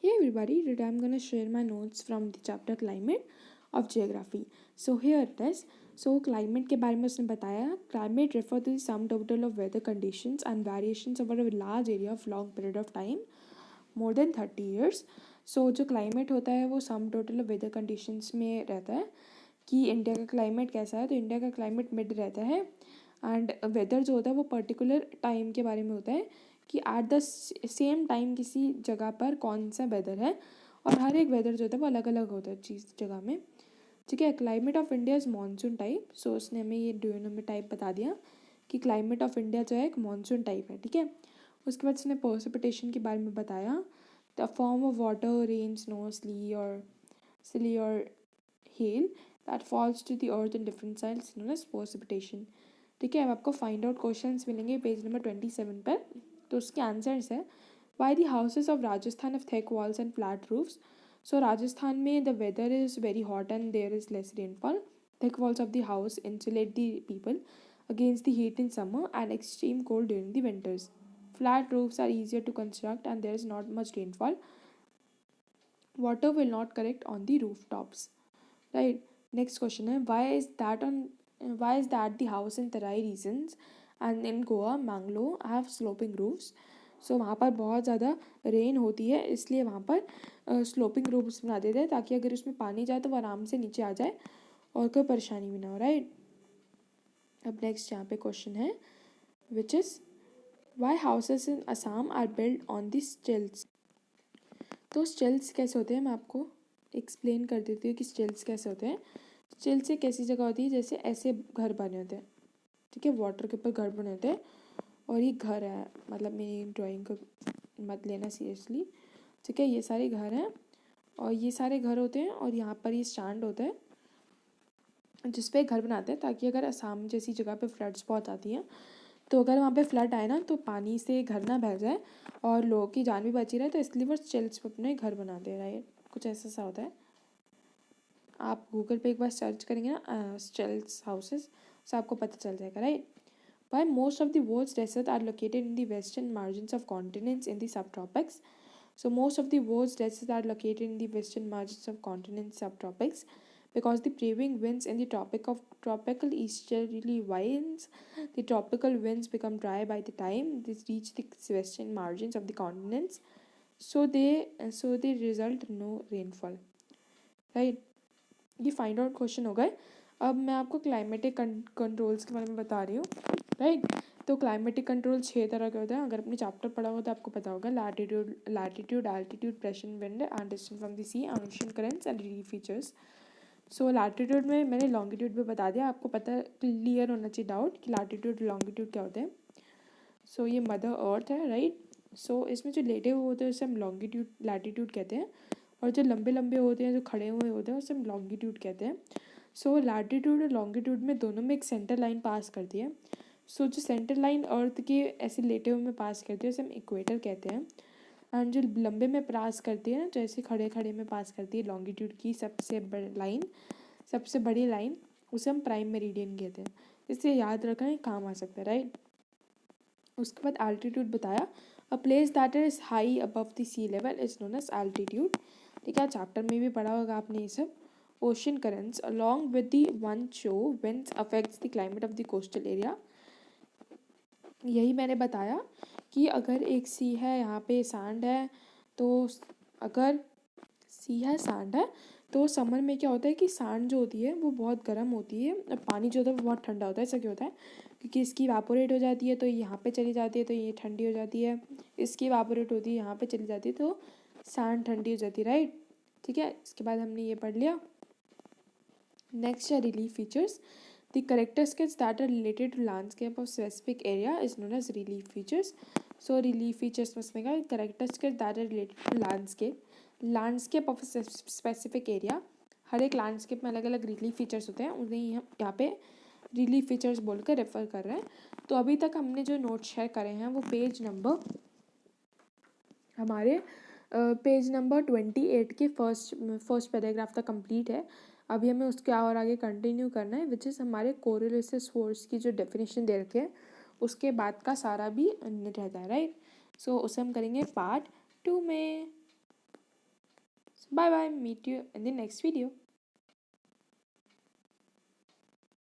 Hey everybody, today I'm going to share my notes from the chapter Climate of Geography. So here it is. So climate के बारे में उसने बताया, climate refer to the sum total of weather conditions and variations over a large area of long period of time, more than 30 years. So जो climate होता है वो sum total of weather conditions में रहता है कि इंडिया का climate कैसा है. तो इंडिया का क्लाइमेट मिड रहता है एंड वेदर जो होता है वो पर्टिकुलर टाइम के बारे में होता है कि एट द सेम टाइम किसी जगह पर कौन सा वेदर है, और हर एक वेदर जो होता है वो अलग अलग होता है चीज़ जगह में. ठीक है. Climate of India is monsoon type. So उसने हमें ये ड्यूनोमी टाइप बता दिया कि क्लाइमेट ऑफ इंडिया जो है एक मानसून टाइप है. ठीक है. उसके बाद उसने प्रेसिपिटेशन के बारे में बताया. The form of water, rain, snow, sleet और hail that falls to the earth in different sides known as precipitation. ठीक है. अब आपको फाइंड आउट क्वेश्चंस मिलेंगे पेज नंबर 27 पर. तो उसके आंसर्स है why the houses of Rajasthan of thick walls and flat roofs. So Rajasthan में the weather is very hot and there is less rainfall. Thick walls of the house insulate the people against the heat in summer and extreme cold during the winters. Flat roofs are easier to construct and there is not much rainfall. Water will not collect on the rooftops. Right. Next question है why is that the house in Tarai regions and in Goa, Mangalore have sloping roofs. सो वहाँ पर बहुत ज़्यादा rain होती है इसलिए वहाँ पर स्लोपिंग रूफ्स बना देते हैं ताकि अगर उसमें पानी जाए तो वो आराम से नीचे आ जाए और कोई परेशानी भी ना हो. राइट. अब नेक्स्ट यहाँ पे क्वेश्चन है which is why houses in Assam are build on the stilts. तो स्टिल्स कैसे होते हैं मैं आपको एक्सप्लेन कर देती हूँ कि स्टिल्स कैसे होते हैं. स्टिल्स एक ऐसी जगह होती है जैसे ऐसे घर बने होते हैं. ठीक है. वाटर के ऊपर घर बने होते हैं और ये घर है, मतलब मेरी ड्राइंग को मत लेना सीरियसली. ठीक है. ये सारे घर हैं और ये सारे घर होते हैं और यहाँ पर ये स्टैंड होता है जिस पे घर बनाते हैं ताकि अगर असम जैसी जगह पे फ्लड्स बहुत आती हैं तो अगर वहाँ पे फ्लड आए ना तो पानी से घर ना बह जाए और लोगों की जान भी बची रहे, तो इसलिए वो स्टिल्स पे अपने घर बनाते हैं. राइट. कुछ ऐसा सा होता है. आप गूगल पे एक बार सर्च करेंगे ना स्टिल्स हाउसेस तो आपको पता चल जाएगा. Right. While most of the world's deserts are located in the western margins of continents in the subtropics. So most of the world's deserts are located in the western margins of continents subtropics because the prevailing winds in the tropical easterly winds, the tropical winds become dry by the time they reach the western margins of the continents. So they result no rainfall. Right. ये find out question हो गए. अब मैं आपको climatic controls के बारे में बता रही हूँ. राइट. तो क्लाइमेटिक कंट्रोल 6 तरह के होते हैं. अगर अपने चैप्टर पढ़ा हो तो आपको पता होगा. Latitude, altitude, pressure, wind and distance from the sea, ocean currents and relief features. So latitude में मैंने लॉन्गिट्यूड भी बता दिया. आपको पता क्लियर होना चाहिए डाउट कि लैटिट्यूड लॉन्गिट्यूड क्या होते हैं. सो ये मदर अर्थ है. राइट. सो इसमें जो लेटे हुए होते हैं उसे हम लैटिट्यूड कहते हैं और जो लंबे लंबे होते हैं जो खड़े हुए होते हैं उसे हम लॉन्गिट्यूड कहते हैं. सो लैटिट्यूड और लॉन्गिट्यूड में दोनों में एक सेंटर लाइन पास करती है. सो जो सेंटर लाइन अर्थ के ऐसे लेटे हुए में पास करती है उसे हम इक्वेटर कहते हैं. एंड जो लंबे में पास करती है ना, जैसे खड़े खड़े में पास करती है लॉन्गिट्यूड की सबसे बड़ी लाइन उसे हम प्राइम मेरिडियन कहते हैं. इसे याद रखना काम आ सकता है. राइट. उसके बाद एल्टीट्यूड बताया. A place that is high above the sea level is known as altitude. ठीक है. चैप्टर में भी पढ़ा होगा आपने ये सब. Ocean currents along with the one show winds affects the climate of the coastal area. यही मैंने बताया कि अगर एक सी है, यहाँ पे सैंड है, तो अगर सी है सैंड है तो समर में क्या होता है कि सैंड जो होती है वो बहुत गर्म होती है और पानी जो होता है वो बहुत ठंडा होता है. ऐसा क्यों होता है? क्योंकि इसकी इवापोरेट हो जाती है तो यहाँ पे चली जाती है तो ये ठंडी हो जाती है. इसकी इवापोरेट होती है यहाँ पे चली जाती है तो सैंड ठंडी हो जाती है. राइट. ठीक है. इसके बाद हमने ये पढ़ लिया. नेक्स्ट है relief features. The characteristics that are related to landscape of specific area is known as relief features. So relief features में समझेगा characteristics that are related to landscape of a specific area. हर एक landscape में अलग अलग relief features होते हैं, उन्हें यहाँ पे relief features बोलकर रेफर कर रहे हैं. तो अभी तक हमने जो नोट शेयर करे हैं वो पेज नंबर 28 के फर्स्ट पैराग्राफ तक कंप्लीट है. अभी हमें उसके और आगे कंटिन्यू करना है विच इज़ हमारे कोरिलेसिस फोर्स की जो डेफिनेशन दे रखी है उसके बाद का सारा भी रहता है. राइट. सो उसे हम करेंगे पार्ट 2 में. Bye bye, meet you in the next video.